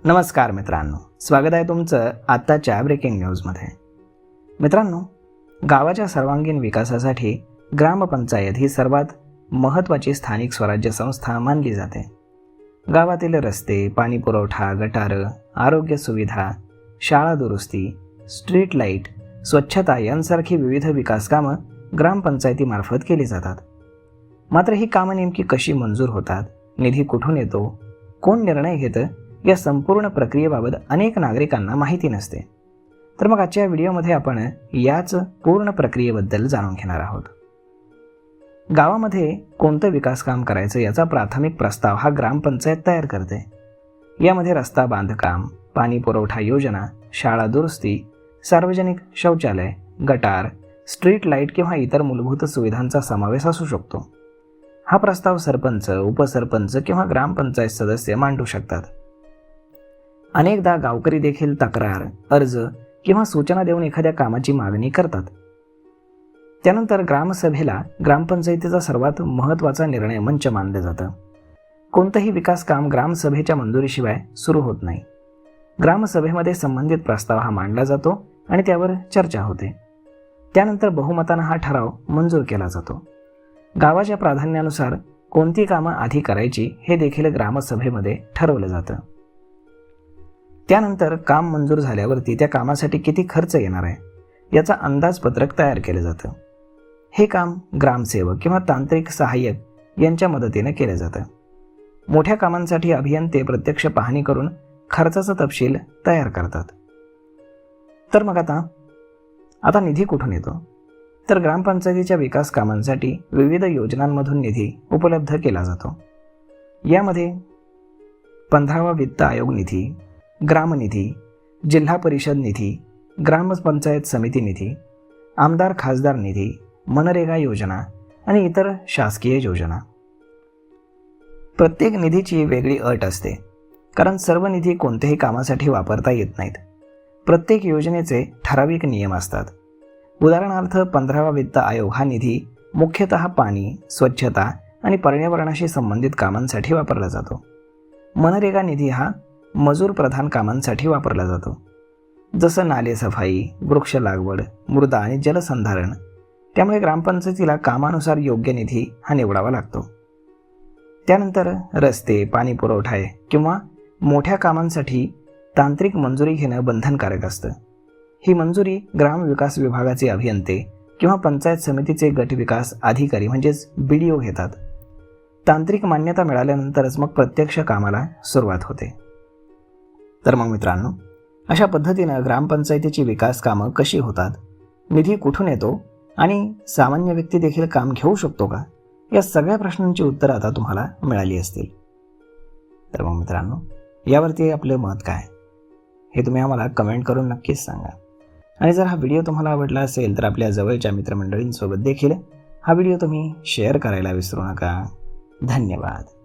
नमस्कार मित्रांनो, स्वागत आहे तुमचं आत्ताच्या ब्रेकिंग न्यूजमध्ये। मित्रांनो, गावाच्या सर्वांगीण विकासासाठी ग्रामपंचायत ही सर्वात महत्त्वाची स्थानिक स्वराज्य संस्था मानली जाते। गावातील रस्ते, पाणी पुरवठा, गटार, आरोग्य सुविधा, शाळा दुरुस्ती, स्ट्रीट लाईट, स्वच्छता यांसारखी विविध विकास कामं ग्रामपंचायतीमार्फत केली जातात। मात्र ही कामं नेमकी कशी मंजूर होतात, निधी कुठून येतो, कोण निर्णय घेतं, या संपूर्ण प्रक्रियेबाबत अनेक नागरिकांना माहिती नसते। तर मग आजच्या व्हिडिओमध्ये आपण याच पूर्ण प्रक्रियेबद्दल जाणून घेणार आहोत। गावामध्ये कोणतं विकास काम करायचं याचा प्राथमिक प्रस्ताव हा ग्रामपंचायत तयार करते। यामध्ये रस्ता बांधकाम, पाणी पुरवठा योजना, शाळा दुरुस्ती, सार्वजनिक शौचालय, गटार, स्ट्रीट लाईट किंवा इतर मूलभूत सुविधांचा समावेश असू शकतो। हा प्रस्ताव सरपंच, उपसरपंच किंवा ग्रामपंचायत सदस्य मांडू शकतात। अनेकदा गावकरी देखील तक्रार, अर्ज किंवा सूचना देऊन एखाद्या कामाची मागणी करतात। त्यानंतर ग्रामसभेला ग्रामपंचायतीचा सर्वात महत्त्वाचा निर्णय मंच मानलं जातं। कोणतंही विकास काम ग्रामसभेच्या मंजुरीशिवाय सुरू होत नाही। ग्रामसभेमध्ये संबंधित प्रस्ताव हा मांडला जातो आणि त्यावर चर्चा होते। त्यानंतर बहुमताने हा ठराव मंजूर केला जातो। गावाच्या प्राधान्यानुसार कोणती कामं आधी करायची हे देखील ग्रामसभेमध्ये ठरवलं जातं। त्यानंतर काम मंजूर झाल्यावरती त्या कामासाठी किती खर्च येणार आहे याचा अंदाजपत्रक तयार केलं जातं। हे काम ग्रामसेवक किंवा तांत्रिक सहाय्यक यांच्या मदतीने केलं जातं। मोठ्या कामांसाठी अभियंते प्रत्यक्ष पाहणी करून खर्चाचा तपशील तयार करतात। तर मग आता निधी कुठून येतो? तर ग्रामपंचायतीच्या विकास कामांसाठी विविध योजनांमधून निधी उपलब्ध केला जातो। यामध्ये 15वा वित्त आयोग निधी, ग्रामनिधी, जिल्हा परिषद निधी, ग्रामपंचायत समिती निधी, आमदार खासदार निधी, मनरेगा योजना आणि इतर शासकीय योजना। प्रत्येक निधीची वेगळी अट असते, कारण सर्व निधी कोणत्याही कामासाठी वापरता येत नाहीत। प्रत्येक योजनेचे ठराविक नियम असतात। उदाहरणार्थ 15वा वित्त आयोग हा निधी मुख्यतः पाणी, स्वच्छता आणि पर्यावरणाशी संबंधित कामांसाठी वापरला जातो। मनरेगा निधी हा मजूर प्रधान कामांसाठी वापरला जातो, जसं नाले सफाई, वृक्ष लागवड, मृदा आणि जलसंधारण। त्यामुळे ग्रामपंचायतीला कामानुसार योग्य निधी हा निवडावा लागतो। त्यानंतर रस्ते, पाणी पुरवठा किंवा मोठ्या कामांसाठी तांत्रिक मंजुरी घेणं बंधनकारक असतं। ही मंजुरी ग्रामविकास विभागाचे अभियंते किंवा पंचायत समितीचे गट विकास अधिकारी म्हणजेच BDO घेतात। तांत्रिक मान्यता मिळाल्यानंतरच मग प्रत्यक्ष कामाला सुरुवात होते। तर मग मित्रांनो, अशा पद्धतीनं ग्रामपंचायतीची विकास कामं कशी होतात, निधी कुठून येतो आणि सामान्य व्यक्ती देखील काम घेऊ शकतो का, या सगळ्या प्रश्नांची उत्तरं आता तुम्हाला मिळाली असतील। तर मग मित्रांनो, यावरती आपलं मत काय हे तुम्ही आम्हाला कमेंट करून नक्कीच सांगा। आणि जर हा व्हिडिओ तुम्हाला आवडला असेल तर आपल्या जवळच्या मित्रमंडळींसोबत देखील हा व्हिडिओ तुम्ही शेअर करायला विसरू नका। धन्यवाद।